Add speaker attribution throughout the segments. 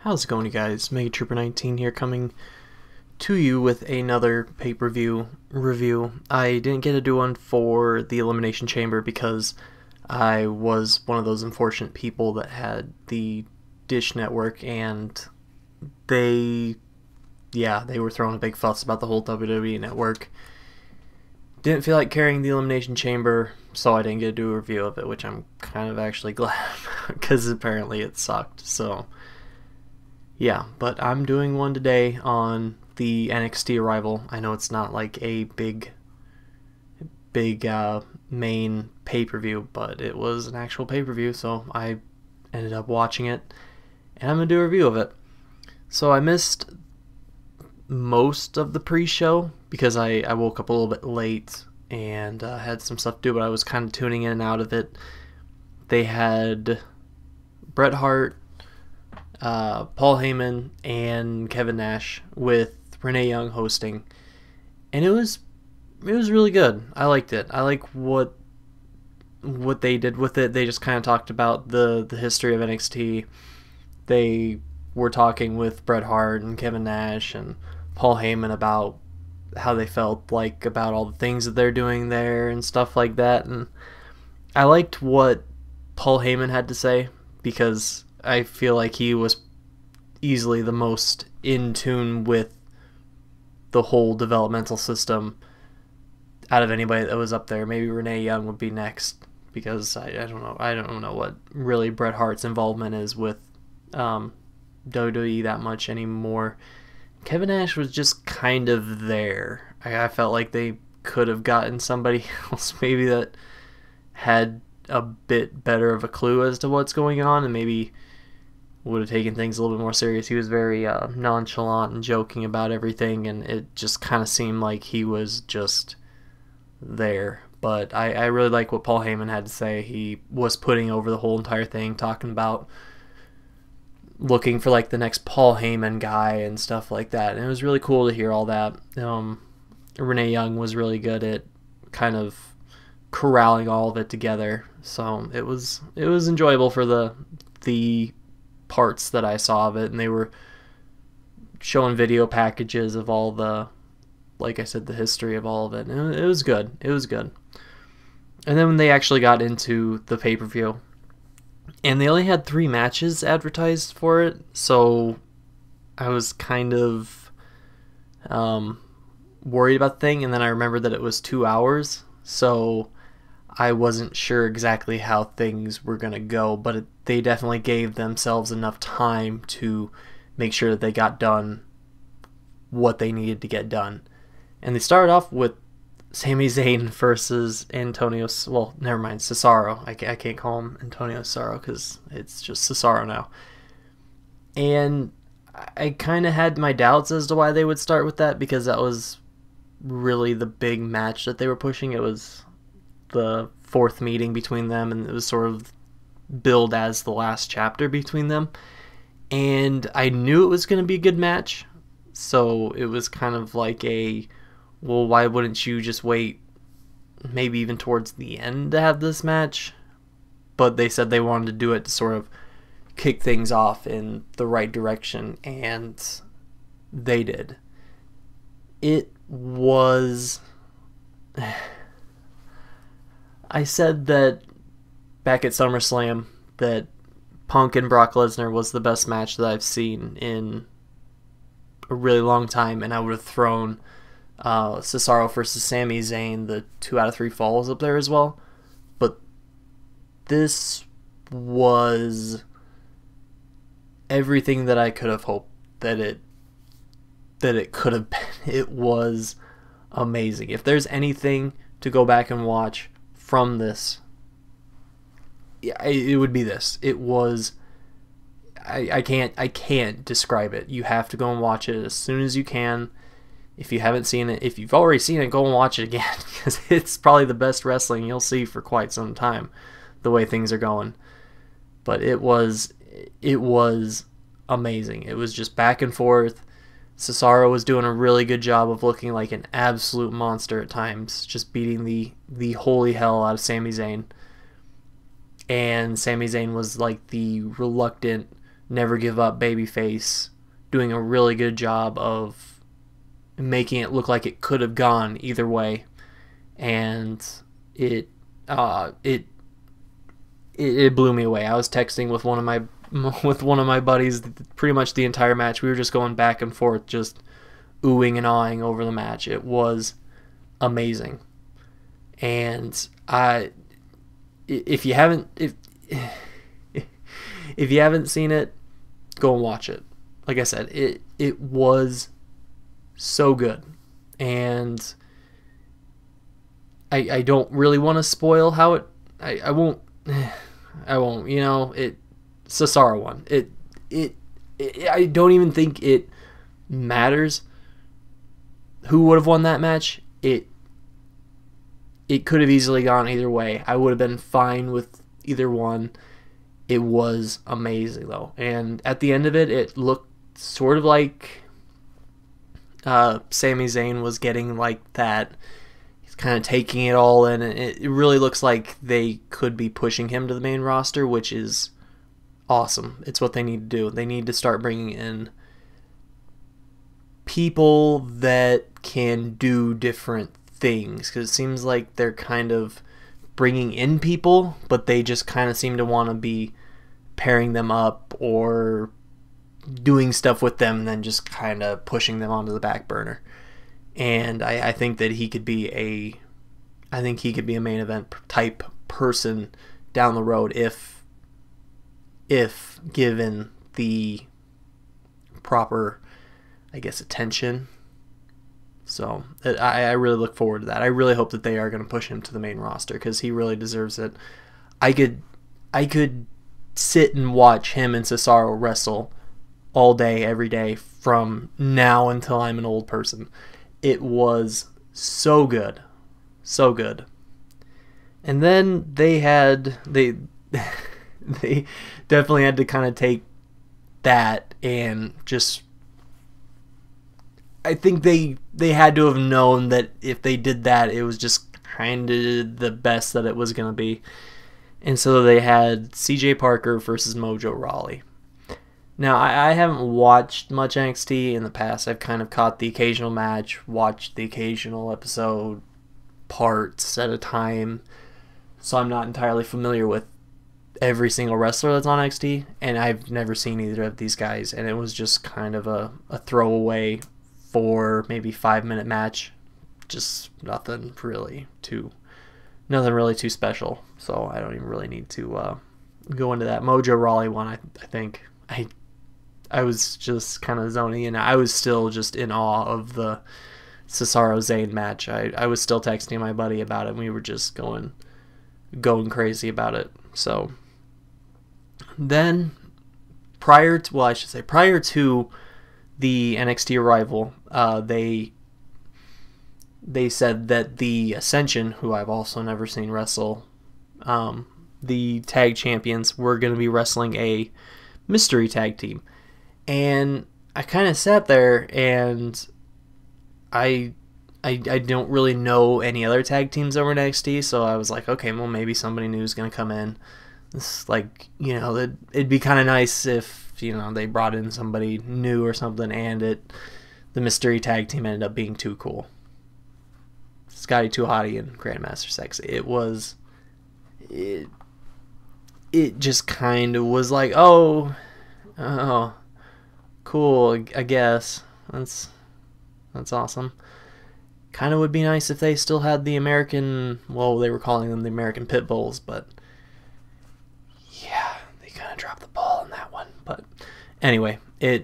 Speaker 1: How's it going, you guys? Mega Trooper 19 here, coming to you with another pay-per-view review. I didn't get to do one for the Elimination Chamber because I was one of those unfortunate people that had the Dish Network, and they were throwing a big fuss about the whole WWE Network. Didn't feel like carrying the Elimination Chamber, so I didn't get to do a review of it, which I'm kind of actually glad, because apparently it sucked. So yeah, but I'm doing one today on the NXT ArRIVAL. I know it's not like a big main pay-per-view, but it was an actual pay-per-view, so I ended up watching it, and I'm going to do a review of it. So I missed most of the pre-show because I woke up a little bit late and had some stuff to do, but I was kind of tuning in and out of it. They had Bret Hart, Paul Heyman, and Kevin Nash with Renee Young hosting, and it was really good. I liked it. I like what they did with it. They just kind of talked about the history of NXT. They were talking with Bret Hart and Kevin Nash and Paul Heyman about how they felt like about all the things that they're doing there and stuff like that. And I liked what Paul Heyman had to say because I feel like he was easily the most in tune with the whole developmental system out of anybody that was up there. Maybe Renee Young would be next, because I don't know what really Bret Hart's involvement is with WWE that much anymore. Kevin Nash was just kind of there. I felt like they could have gotten somebody else maybe that had a bit better of a clue as to what's going on, and maybe would have taken things a little bit more serious. He was very nonchalant and joking about everything, and it just kind of seemed like he was just there. But I really like what Paul Heyman had to say. He was putting over the whole entire thing, talking about looking for like the next Paul Heyman guy and stuff like that, and it was really cool to hear all that. Renee Young was really good at kind of corralling all of it together, so it was enjoyable for the parts that I saw of it, and they were showing video packages of all the, like I said, the history of all of it, and it was good. It was good. And then when they actually got into the pay-per-view, and they only had 3 matches advertised for it, so I was kind of worried about the thing, and then I remembered that it was 2 hours, so I wasn't sure exactly how things were going to go, but they definitely gave themselves enough time to make sure that they got done what they needed to get done. And they started off with Sami Zayn versus Cesaro. I can't call him Antonio Cesaro because it's just Cesaro now. And I kind of had my doubts as to why they would start with that, because that was really the big match that they were pushing. It was the 4th meeting between them, and it was sort of billed as the last chapter between them. And I knew it was going to be a good match, so it was kind of like well, why wouldn't you just wait maybe even towards the end to have this match? But they said they wanted to do it to sort of kick things off in the right direction, and they did. It was... I said that back at SummerSlam that Punk and Brock Lesnar was the best match that I've seen in a really long time, and I would have thrown Cesaro versus Sami Zayn, the 2 out of 3 falls, up there as well. But this was everything that I could have hoped that it could have been. It was amazing. If there's anything to go back and watch from this, it would be this. It was... I can't describe it. You have to go and watch it as soon as you can. If you haven't seen it, if you've already seen it, go and watch it again, because it's probably the best wrestling you'll see for quite some time, the way things are going. But it was amazing. It was just back and forth. Cesaro was doing a really good job of looking like an absolute monster at times, just beating the holy hell out of Sami Zayn. And Sami Zayn was like the reluctant never give up babyface, doing a really good job of making it look like it could have gone either way, and it blew me away. I was texting with one of my buddies pretty much the entire match. We were just going back and forth, just oohing and awing over the match. It was amazing, and if you haven't seen it, go and watch it. Like I said, it was so good, and I don't really want to spoil how it. I won't. You know, Cesaro won. I don't even think it matters who would have won that match. It could have easily gone either way. I would have been fine with either one. It was amazing though, and at the end of it, it looked sort of like Sami Zayn was getting like that. He's kind of taking it all in, and it really looks like they could be pushing him to the main roster, which is awesome. It's what they need to do. They need to start bringing in people that can do different things, because it seems like they're kind of bringing in people, but they just kind of seem to want to be pairing them up or doing stuff with them and then just kind of pushing them onto the back burner. And I think that he could be a main event type person down the road if given the proper, I guess, attention. So I really look forward to that. I really hope that they are going to push him to the main roster, because he really deserves it. I could sit and watch him and Cesaro wrestle all day, every day, from now until I'm an old person. It was so good. So good. And then they definitely had to kind of take that and just, I think they had to have known that if they did that, it was just kind of the best that it was going to be. And so they had CJ Parker versus Mojo Rawley. Now, I haven't watched much NXT in the past. I've kind of caught the occasional match, watched the occasional episode, parts at a time. So I'm not entirely familiar with every single wrestler that's on NXT. And I've never seen either of these guys. And it was just kind of a throwaway 4, maybe 5-minute match. Just nothing really too special. So I don't even really need to go into that. Mojo Rawley won, I think. I was just kind of zoning in. I was still just in awe of the Cesaro Zayn match. I was still texting my buddy about it, and we were just going crazy about it. So then prior to the NXT ArRIVAL, they said that the Ascension, who I've also never seen wrestle, the tag champions, were going to be wrestling a mystery tag team. And I kind of sat there, and I don't really know any other tag teams over at NXT, so I was like, okay, well, maybe somebody new is going to come in. It's like, you know, it'd be kind of nice if, you know, they brought in somebody new or something, and the mystery tag team ended up being Too Cool. Scotty 2 Hotty and Grandmaster Sexy. It just kind of was like, oh, cool, I guess. That's awesome. Kind of would be nice if they still had the American, well, they were calling them the American Pit Bulls, but yeah, they kind of dropped the ball on that one. But anyway, the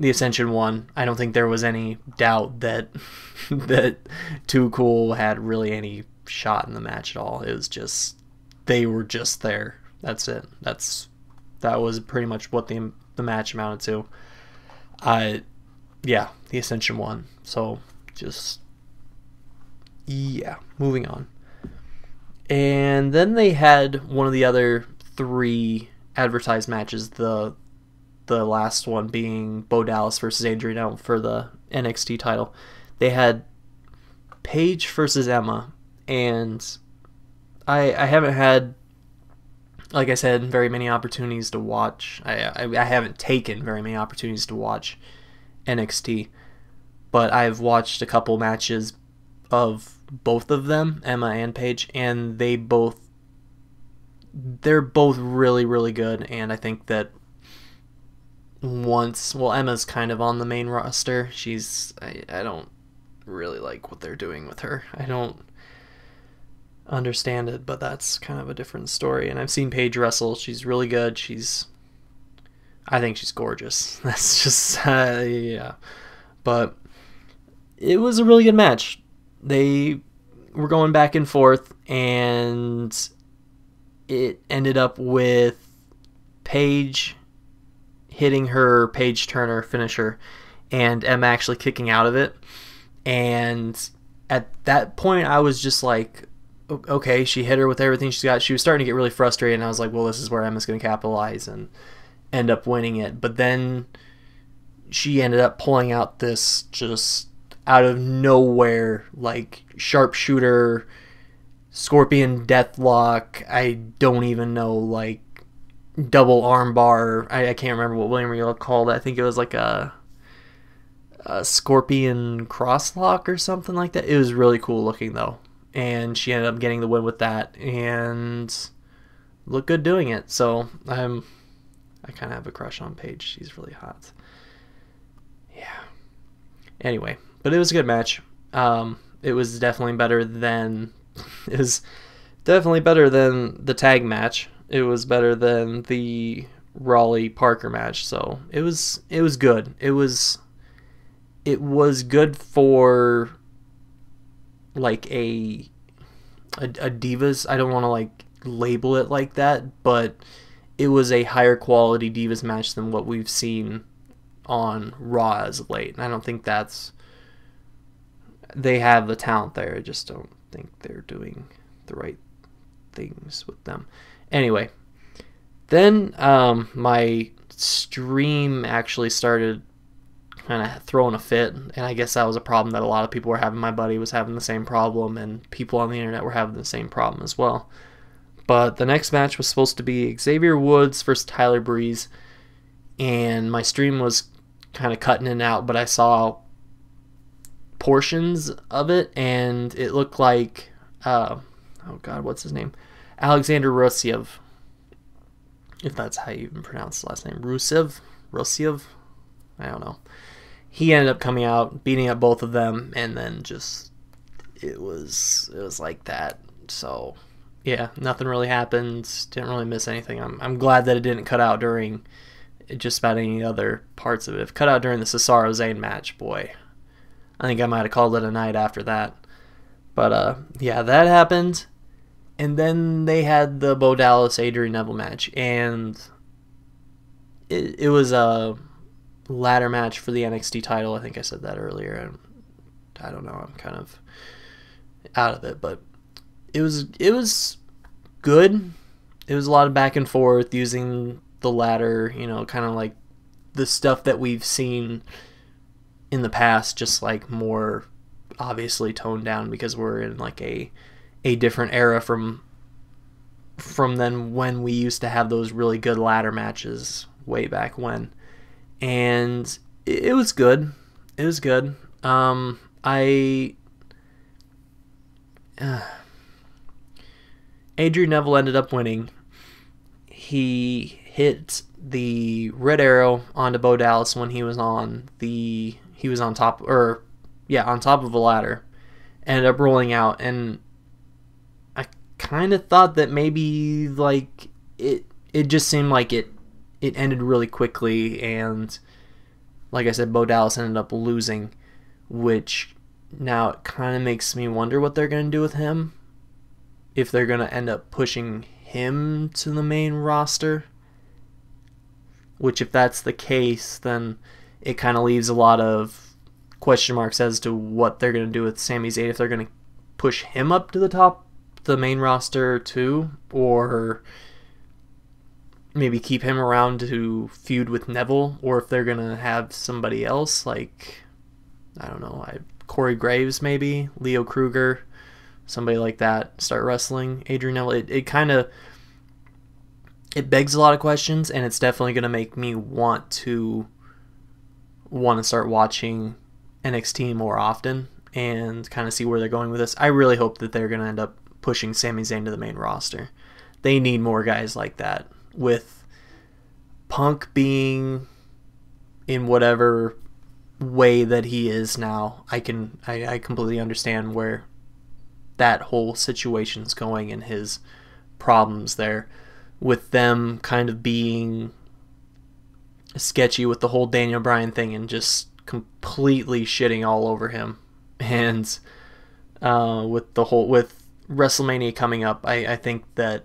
Speaker 1: Ascension won. I don't think there was any doubt that that Too Cool had really any shot in the match at all. It was just, they were just there. That's it. That was pretty much what the match amounted to. Yeah, the Ascension won. So just, yeah, moving on. And then they had one of the other 3 advertised matches, the last one being Bo Dallas versus Adrian Elm for the NXT title. They had Paige versus Emma, and I haven't had like I said, very many opportunities to watch. I haven't taken very many opportunities to watch NXT, but I've watched a couple matches of both of them, Emma and Paige, and they're both really, really good. And I think that Emma's kind of on the main roster. I don't really like what they're doing with her. I don't understand it, but that's kind of a different story. And I've seen Paige wrestle. She's really good. I think she's gorgeous. That's just yeah. But it was a really good match. They were going back and forth, and it ended up with Paige hitting her Paige Turner finisher and Emma actually kicking out of it. And at that point, I was just like, okay, she hit her with everything she's got. She was starting to get really frustrated, and I was like, well, this is where Emma's going to capitalize and end up winning it. But then she ended up pulling out this just out of nowhere, like, sharpshooter, scorpion deathlock, I don't even know, like, double arm bar. I can't remember what William Regal called it. I think it was like a scorpion crosslock or something like that. It was really cool looking, though. And she ended up getting the win with that and looked good doing it. So I kind of have a crush on Paige. She's really hot. Yeah. Anyway, but it was a good match. It was definitely better than the tag match. It was better than the Raleigh Parker match. So it was good. It was good for like a Divas. I don't want to like label it like that, but it was a higher quality Divas match than what we've seen on Raw as of late. And I don't think they have the talent there. I just don't think they're doing the right things with them. Anyway, then my stream actually started kind of throwing a fit, and I guess that was a problem that a lot of people were having. My buddy was having the same problem, and people on the internet were having the same problem as well. But the next match was supposed to be Xavier Woods versus Tyler Breeze, and my stream was kind of cutting in and out, but I saw portions of it, and it looked like oh god, what's his name? Alexander Rusiev, if that's how you even pronounce his last name. Rusiev? I don't know. He ended up coming out, beating up both of them, and then just it was like that. So yeah, nothing really happened. Didn't really miss anything. I'm glad that it didn't cut out during just about any other parts of it. If it cut out during the Cesaro Zayn match, boy, I think I might have called it a night after that. But yeah, that happened. And then they had the Bo Dallas Adrian Neville match, and it was a ladder match for the NXT title. I think I said that earlier. I don't know. I'm kind of out of it, but it was good. It was a lot of back and forth using the ladder, kind of like the stuff that we've seen in the past, just like more obviously toned down because we're in like a different era from then when we used to have those really good ladder matches way back when. And it was good. It was good. Adrian Neville ended up winning. He hit the red arrow onto Bo Dallas when he was on top of a ladder. Ended up rolling out, and I kind of thought that maybe like it just seemed like it ended really quickly, and like I said, Bo Dallas ended up losing, which now it kind of makes me wonder what they're going to do with him. If they're going to end up pushing him to the main roster, which if that's the case, then it kind of leaves a lot of question marks as to what they're going to do with Sami Zayn, if they're going to push him up to the top, the main roster too, or maybe keep him around to feud with Neville, or if they're going to have somebody else, like, I don't know, Corey Graves maybe, Leo Kruger, somebody like that, start wrestling Adrian Neville. It kind of, it begs a lot of questions, and it's definitely going to make me want to start watching NXT more often and kind of see where they're going with this. I really hope that they're going to end up pushing Sami Zayn to the main roster. They need more guys like that. With Punk being in whatever way that he is now, I completely understand where that whole situation's going and his problems there. With them kind of being sketchy with the whole Daniel Bryan thing and just completely shitting all over him, and with WrestleMania coming up, I think that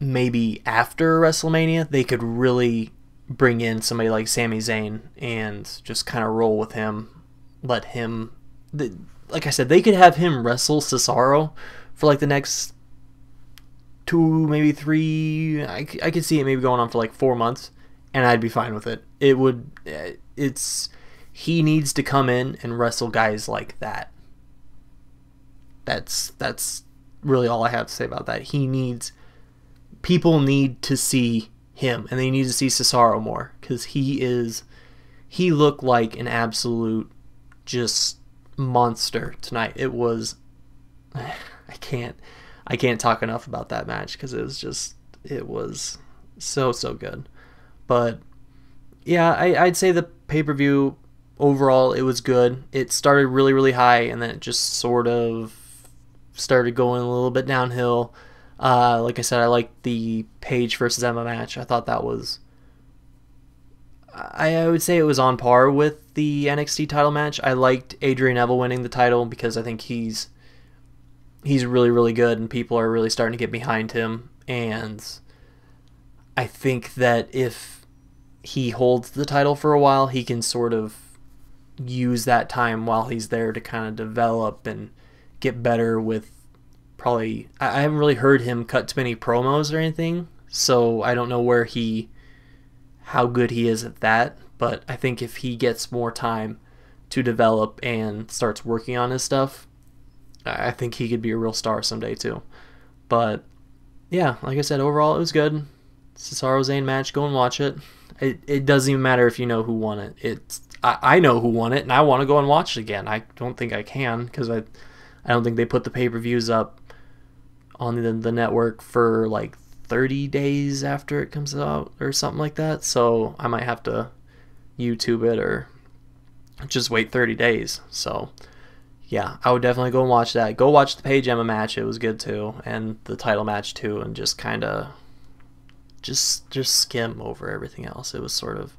Speaker 1: maybe after WrestleMania they could really bring in somebody like Sami Zayn and just kind of roll with him. Let him, like I said, they could have him wrestle Cesaro for like the next 2, maybe 3. I could see it maybe going on for like 4 months, and I'd be fine with it. He needs to come in and wrestle guys like that. That's really all I have to say about that. People need to see him, and they need to see Cesaro more, because he looked like an absolute just monster tonight. It was, I can't talk enough about that match, because it was so good. But yeah, I'd say the pay-per-view overall, it was good. It started really, really high, and then it just sort of started going a little bit downhill. Like I said, I liked the Paige versus Emma match. I thought that was, I would say it was on par with the NXT title match. I liked Adrian Neville winning the title because I think he's really, really good, and people are really starting to get behind him. And I think that if he holds the title for a while, he can sort of use that time while he's there to kind of develop and get better with probably, I haven't really heard him cut too many promos or anything, so I don't know how good he is at that, but I think if he gets more time to develop and starts working on his stuff, I think he could be a real star someday too. But yeah, like I said, overall it was good. Cesaro Zayn match, go and watch it. It doesn't even matter if you know who won it. I know who won it, and I want to go and watch it again. I don't think I can, because I don't think they put the pay-per-views up on the network for like 30 days after it comes out or something like that. So I might have to YouTube it or just wait 30 days. So yeah, I would definitely go and watch that. Go watch the Paige Emma match. It was good too, and the title match too, and just kind of just skim over everything else. It was sort of,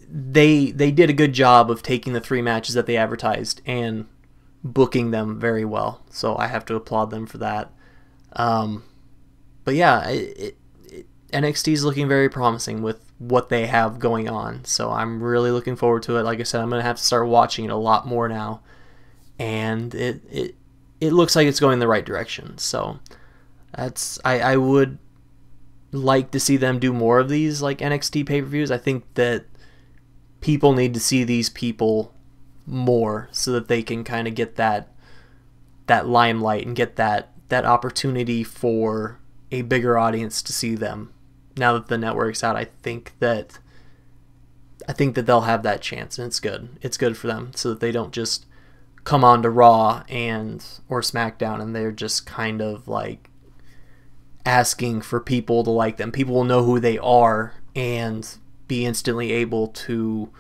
Speaker 1: they did a good job of taking the 3 matches that they advertised and booking them very well. So I have to applaud them for that. But yeah, NXT is looking very promising with what they have going on. So I'm really looking forward to it. Like I said, I'm going to have to start watching it a lot more now. And it looks like it's going in the right direction. So I would like to see them do more of these like NXT pay-per-views. I think that people need to see these people more so that they can kind of get that limelight and get that opportunity for a bigger audience to see them. Now that the network's out, I think that they'll have that chance, and it's good. It's good for them so that they don't just come on to Raw or SmackDown and they're just kind of like asking for people to like them. People will know who they are and be instantly able to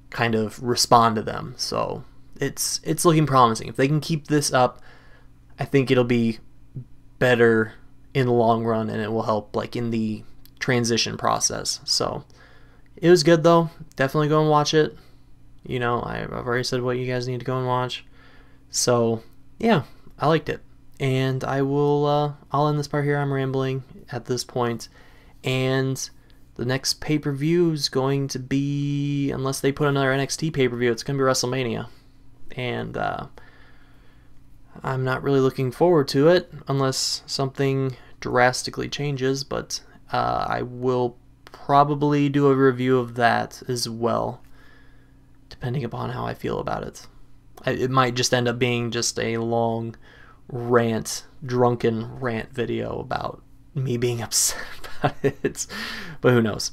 Speaker 1: kind of respond to them. So it's looking promising. If they can keep this up, I think it'll be better in the long run, and it will help like in the transition process. So it was good though. Definitely go and watch it. You know, I've already said what you guys need to go and watch. So yeah, I liked it. And I'll end this part here. I'm rambling at this point. And the next pay-per-view is going to be, unless they put another NXT pay-per-view, it's going to be WrestleMania. And I'm not really looking forward to it unless something drastically changes, but I will probably do a review of that as well, depending upon how I feel about it. It might just end up being just a long drunken rant video about me being upset about it. But who knows?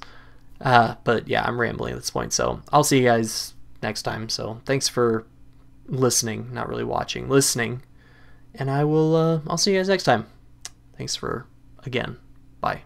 Speaker 1: But yeah, I'm rambling at this point. So I'll see you guys next time. So thanks for listening, not really watching, listening. And I'll see you guys next time. Thanks for, again, bye.